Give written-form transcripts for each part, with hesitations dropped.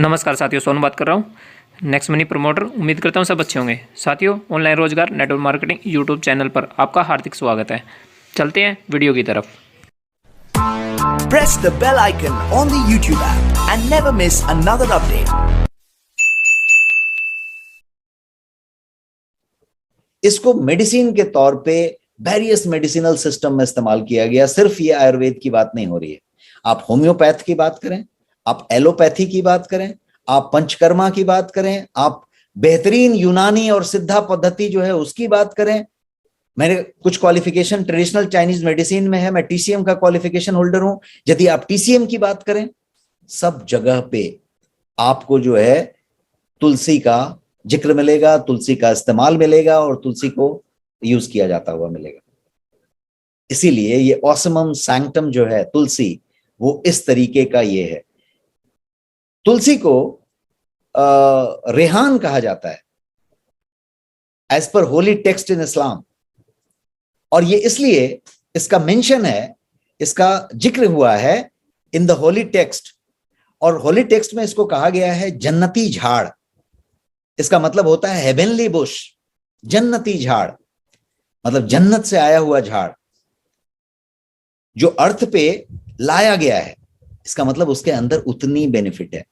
नमस्कार साथियों, सोनू बात कर रहा हूँ नेक्स्ट मनी प्रमोटर। उम्मीद करता हूँ सब अच्छे होंगे। साथियों, ऑनलाइन रोजगार नेटवर्क मार्केटिंग यूट्यूब चैनल पर आपका हार्दिक स्वागत है। चलते हैं वीडियो की तरफ। Press the bell icon on the YouTube app and never miss another update. इसको मेडिसिन के तौर पे वेरियस मेडिसिनल सिस्टम में इस्तेमाल किया गया। सिर्फ ये आयुर्वेद की बात नहीं हो रही है। आप होम्योपैथ की बात करें, आप एलोपैथी की बात करें, आप पंचकर्मा की बात करें, आप बेहतरीन यूनानी और सिद्धा पद्धति जो है उसकी बात करें। मेरे कुछ क्वालिफिकेशन ट्रेडिशनल चाइनीज मेडिसिन में है, मैं टीसीएम का क्वालिफिकेशन होल्डर हूं। यदि आप टीसीएम की बात करें, सब जगह पे आपको जो है तुलसी का जिक्र मिलेगा, तुलसी का इस्तेमाल मिलेगा और तुलसी को यूज किया जाता हुआ मिलेगा। इसीलिए ये ऑसमम सैंक्टम जो है तुलसी, वो इस तरीके का ये है। तुलसी को रेहान कहा जाता है as per Holi text in इस्लाम, और ये इसलिए इसका मेंशन है, इसका जिक्र हुआ है इन द होली टेक्स्ट। और होली टेक्स्ट में इसको कहा गया है जन्नती झाड़। इसका मतलब होता है हेवनली बुश। जन्नती झाड़ मतलब जन्नत से आया हुआ झाड़, जो अर्थ पे लाया गया है। इसका मतलब उसके अंदर उतनी बेनिफिट है,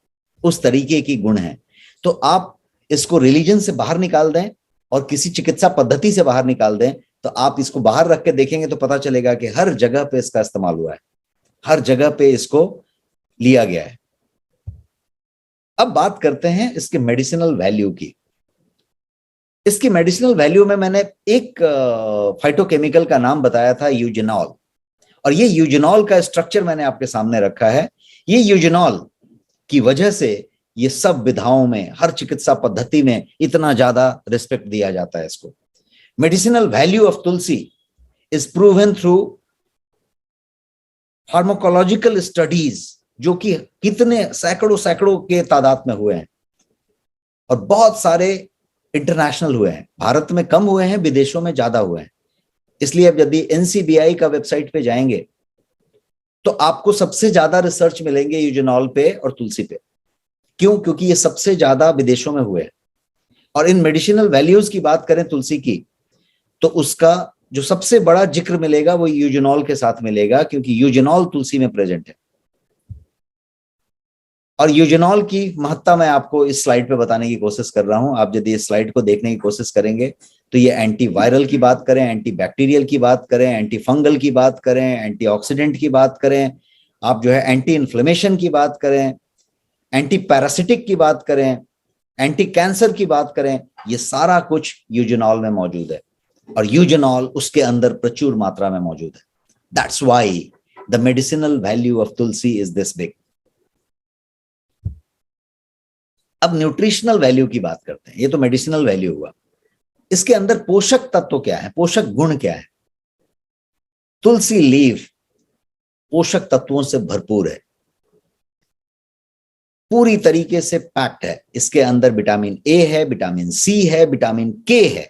उस तरीके की गुण है। तो आप इसको रिलीजन से बाहर निकाल दें और किसी चिकित्सा पद्धति से बाहर निकाल दें, तो आप इसको बाहर रख के देखेंगे तो पता चलेगा कि हर जगह पे इसका इस्तेमाल हुआ है, हर जगह पे इसको लिया गया है। अब बात करते हैं इसके मेडिसिनल वैल्यू की। इसकी मेडिसिनल वैल्यू में मैंने एक फाइटोकेमिकल का नाम बताया था, यूजेनॉल। और ये यूजेनॉल का स्ट्रक्चर मैंने आपके सामने रखा है। ये यूजेनॉल की वजह से ये सब विधाओं में, हर चिकित्सा पद्धति में इतना ज्यादा रिस्पेक्ट दिया जाता है इसको। Medicinal value of Tulsi is proven through pharmacological studies, जो कि कितने सैकड़ों के तादाद में हुए हैं और बहुत सारे इंटरनेशनल हुए हैं। भारत में कम हुए हैं, विदेशों में ज्यादा हुए हैं। इसलिए अब यदि एनसीबीआई का वेबसाइट पे जाएंगे तो आपको सबसे ज्यादा रिसर्च मिलेंगे यूजेनॉल पे और तुलसी पे। क्यों? क्योंकि ये सबसे ज्यादा विदेशों में हुए हैं। और इन मेडिसिनल वैल्यूज की बात करें तुलसी की, तो उसका जो सबसे बड़ा जिक्र मिलेगा वो यूजेनॉल के साथ मिलेगा, क्योंकि यूजेनॉल तुलसी में प्रेजेंट है। और यूजेनॉल की महत्ता मैं आपको इस स्लाइड पे बताने की कोशिश कर रहा हूं। आप यदि इस स्लाइड को देखने की कोशिश करेंगे तो ये एंटी वायरल की बात करें, एंटी बैक्टीरियल की बात करें, एंटी फंगल की बात करें, एंटीऑक्सीडेंट की बात करें, आप जो है एंटी इन्फ्लेमेशन की बात करें, एंटी पैरासिटिक की बात करें, एंटी कैंसर की बात करें, ये सारा कुछ यूजेनॉल में मौजूद है। और यूजेनॉल उसके अंदर प्रचुर मात्रा में मौजूद है। That's why the medicinal value of Tulsi is this big. अब न्यूट्रिशनल वैल्यू की बात करते हैं। ये तो मेडिसिनल वैल्यू हुआ। इसके अंदर पोषक तत्व क्या है, पोषक गुण क्या है? तुलसी लीफ पोषक तत्वों से भरपूर है, पूरी तरीके से पैक्ड है। इसके अंदर विटामिन ए है, विटामिन सी है, विटामिन के है।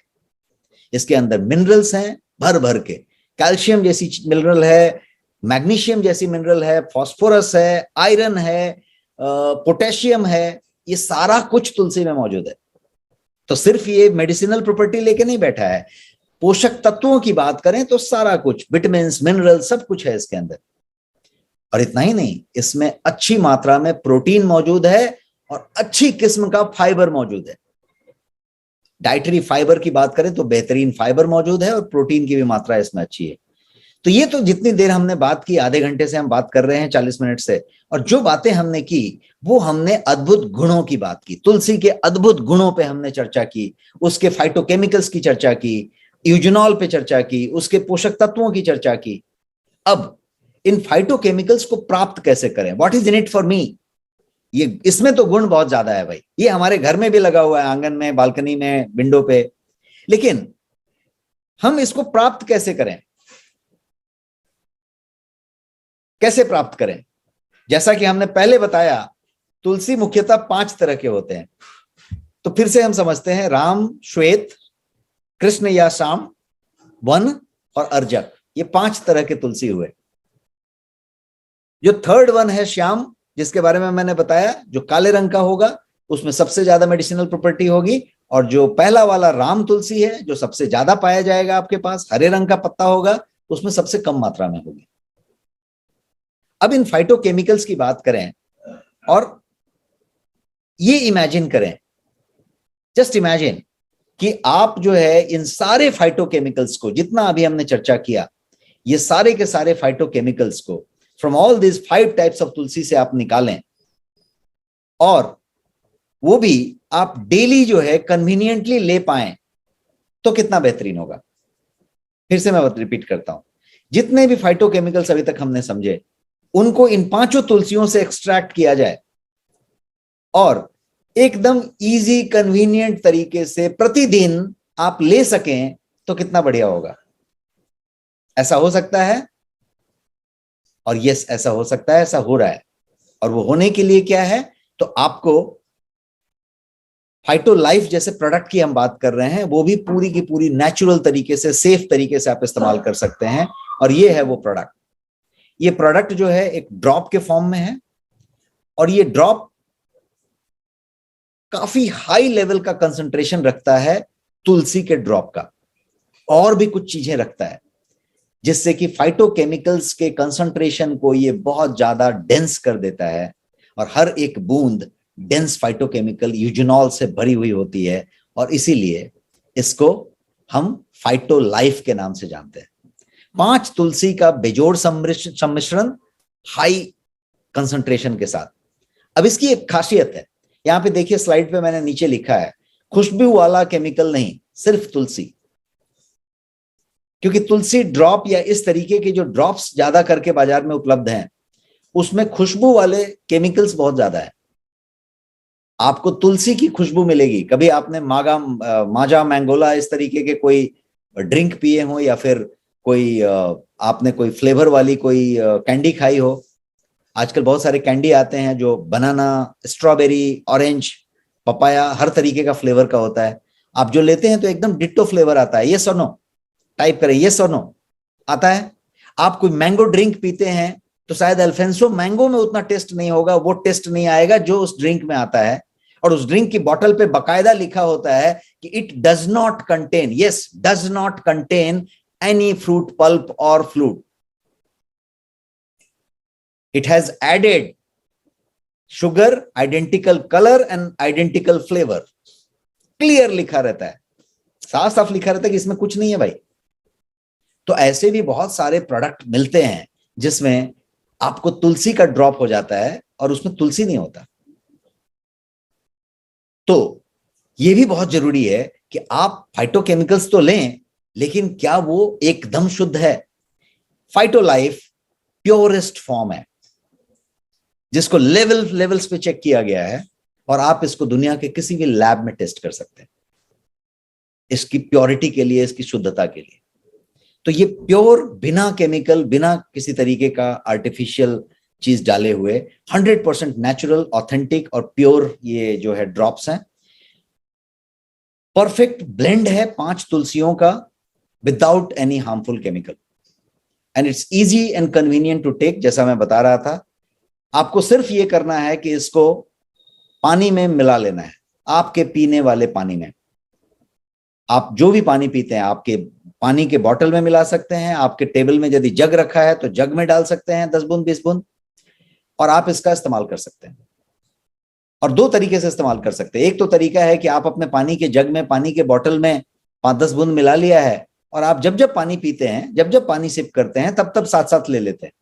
इसके अंदर मिनरल्स हैं भर भर के। कैल्शियम जैसी मिनरल है, मैग्नीशियम जैसी मिनरल है, फास्फोरस है, आयरन है, पोटेशियम है। ये सारा कुछ तुलसी में मौजूद है। तो सिर्फ ये मेडिसिनल प्रॉपर्टी लेके नहीं बैठा है। पोषक तत्वों की बात करें तो सारा कुछ, विटामिन, मिनरल, सब कुछ है इसके अंदर। और इतना ही नहीं, इसमें अच्छी मात्रा में प्रोटीन मौजूद है और अच्छी किस्म का फाइबर मौजूद है। डाइटरी फाइबर की बात करें तो बेहतरीन फाइबर मौजूद है और प्रोटीन की भी मात्रा इसमें अच्छी है। तो ये तो जितनी देर हमने बात की, आधे घंटे से हम बात कर रहे हैं, 40 मिनट से, और जो बातें हमने की वो हमने अद्भुत गुणों की बात की। तुलसी के अद्भुत गुणों पे हमने चर्चा की, उसके फाइटोकेमिकल्स की चर्चा की, यूजेनॉल पे चर्चा की, उसके पोषक तत्वों की चर्चा की। अब इन फाइटोकेमिकल्स को प्राप्त कैसे करें? What is in it for me? ये इसमें तो गुण बहुत ज्यादा है भाई। ये हमारे घर में भी लगा हुआ है, आंगन में, बालकनी में, विंडो पे। लेकिन हम इसको प्राप्त कैसे करें? कैसे प्राप्त करें? जैसा कि हमने पहले बताया, तुलसी मुख्यतः 5 तरह के होते हैं। तो फिर से हम समझते हैं, राम, श्वेत, कृष्ण या श्याम, वन और अर्जक। ये 5 तरह के तुलसी हुए। जो थर्ड वन है श्याम, जिसके बारे में मैंने बताया, जो काले रंग का होगा उसमें सबसे ज्यादा मेडिसिनल प्रॉपर्टी होगी, और जो पहला वाला राम तुलसी है जो सबसे ज्यादा पाया जाएगा आपके पास, हरे रंग का पत्ता होगा, उसमें सबसे कम मात्रा में होगी। अब इन फाइटोकेमिकल्स की बात करें और ये इमेजिन करें, जस्ट इमेजिन कि आप जो है इन सारे फाइटोकेमिकल्स को, जितना अभी हमने चर्चा किया, ये सारे के सारे फाइटोकेमिकल्स को from all this 5 types of Tulsi से आप निकालें, और वो भी आप डेली जो है कन्वीनियंटली ले पाएं, तो कितना बेहतरीन होगा। फिर से मैं रिपीट करता हूं, जितने भी फाइटोकेमिकल्स अभी तक हमने समझे, उनको इन 5 तुलसियों से एक्सट्रैक्ट किया जाए और एकदम इजी कन्वीनियंट तरीके से प्रतिदिन आप ले सकें, तो कितना बढ़िया होगा। ऐसा हो सकता है, और यस ऐसा हो सकता है, ऐसा हो रहा है। और वो होने के लिए क्या है, तो आपको फाइटो लाइफ जैसे प्रोडक्ट की हम बात कर रहे हैं, वो भी पूरी की पूरी नेचुरल तरीके से, सेफ तरीके से आप इस्तेमाल कर सकते हैं। और ये है वो प्रोडक्ट। ये प्रोडक्ट जो है एक ड्रॉप के फॉर्म में है, और ये ड्रॉप काफी हाई लेवल का कंसंट्रेशन रखता है तुलसी के ड्रॉप का, और भी कुछ चीजें रखता है, जिससे कि फाइटोकेमिकल्स के कंसंट्रेशन को ये बहुत ज्यादा डेंस कर देता है। और हर एक बूंद डेंस फाइटोकेमिकल यूजुनॉल से भरी हुई होती है, और इसीलिए इसको हम फाइटो लाइफ के नाम से जानते हैं। 5 तुलसी का बेजोड़ सम्मिश्रण हाई कंसंट्रेशन के साथ। अब इसकी एक खासियत है, यहां पे देखिए स्लाइड पे मैंने नीचे लिखा है, खुशबू वाला केमिकल नहीं, सिर्फ तुलसी। क्योंकि तुलसी ड्रॉप या इस तरीके के जो ड्रॉप्स ज्यादा करके बाजार में उपलब्ध हैं, उसमें खुशबू वाले केमिकल्स बहुत ज्यादा है। आपको तुलसी की खुशबू मिलेगी। कभी आपने माजा मैंगोला इस तरीके के कोई ड्रिंक पिए हो, या फिर कोई आपने कोई फ्लेवर वाली कोई कैंडी खाई हो। आजकल बहुत सारे कैंडी आते हैं जो बनाना, स्ट्रॉबेरी, ऑरेंज, पपाया, हर तरीके का फ्लेवर का होता है। आप जो लेते हैं तो एकदम डिट्टो फ्लेवर आता है। यस और नो टाइप करें, यस और नो आता है। आप कोई मैंगो ड्रिंक पीते हैं तो शायद अल्फेंसो मैंगो में उतना टेस्ट नहीं होगा, वो टेस्ट नहीं आएगा जो उस ड्रिंक में आता है। और उस ड्रिंक की बोतल पे बकायदा लिखा होता है कि it does not contain, yes does not contain any fruit pulp और fluid, it has added sugar, identical color and identical flavor। Clear लिखा रहता है, साफ साफ लिखा रहता है कि इसमें कुछ नहीं है भाई। तो ऐसे भी बहुत सारे प्रोडक्ट मिलते हैं जिसमें आपको तुलसी का ड्रॉप हो जाता है और उसमें तुलसी नहीं होता। तो ये भी बहुत जरूरी है कि आप फाइटोकेमिकल्स तो लें, लेकिन क्या वो एकदम शुद्ध है। फाइटो लाइफ प्योरेस्ट फॉर्म है, जिसको लेवल्स पे चेक किया गया है, और आप इसको दुनिया के किसी भी लैब में टेस्ट कर सकते हैं इसकी प्योरिटी के लिए, इसकी शुद्धता के लिए। तो ये प्योर, बिना केमिकल, बिना किसी तरीके का आर्टिफिशियल चीज डाले हुए 100% नेचुरल, ऑथेंटिक और प्योर ये जो है ड्रॉप्स हैं। परफेक्ट ब्लेंड है 5 तुलसियों का without any harmful chemical, and it's easy and convenient to take. जैसा मैं बता रहा था, आपको सिर्फ ये करना है कि इसको पानी में मिला लेना है, आपके पीने वाले पानी में। आप जो भी पानी पीते हैं, आपके पानी के बोतल में मिला सकते हैं, आपके टेबल में यदि जग रखा है तो जग में डाल सकते हैं 10 बूंद 20 बूंद, और आप इसका इस्तेमाल कर सकते हैं। और 2 तरीके से इस्तेमाल कर सकते हैं। एक तो तरीका है कि आप अपने पानी के जग में, पानी के बोतल में 5-10 बूंद मिला लिया है, और आप जब जब पानी पीते हैं, जब जब पानी सिप करते हैं, तब तब साथ साथ ले लेते हैं,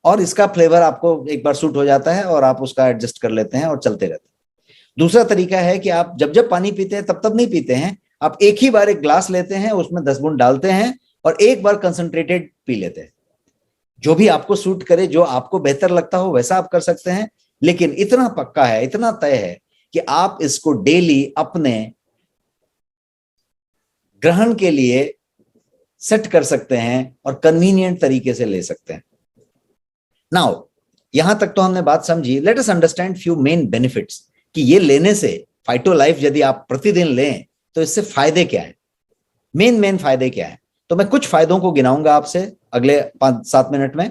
और इसका फ्लेवर आपको एक बार सूट हो जाता है और आप उसका एडजस्ट कर लेते हैं और चलते रहते हैं। दूसरा तरीका है कि आप जब जब पानी पीते हैं तब तब नहीं पीते हैं, आप एक ही बार एक ग्लास लेते हैं, उसमें 10 बूंद डालते हैं और एक बार कंसंट्रेटेड पी लेते हैं। जो भी आपको सूट करे, जो आपको बेहतर लगता हो वैसा आप कर सकते हैं। लेकिन इतना पक्का है, इतना तय है कि आप इसको डेली अपने ग्रहण के लिए सेट कर सकते हैं और कन्वीनियंट तरीके से ले सकते हैं। नाउ यहां तक तो हमने बात समझी। Let us understand few main benefits कि ये लेने से, फाइटो लाइफ यदि आप प्रतिदिन लें तो इससे फायदे क्या है, मेन फायदे क्या है। तो मैं कुछ फायदों को गिनाऊंगा आपसे अगले 5-7 मिनट में।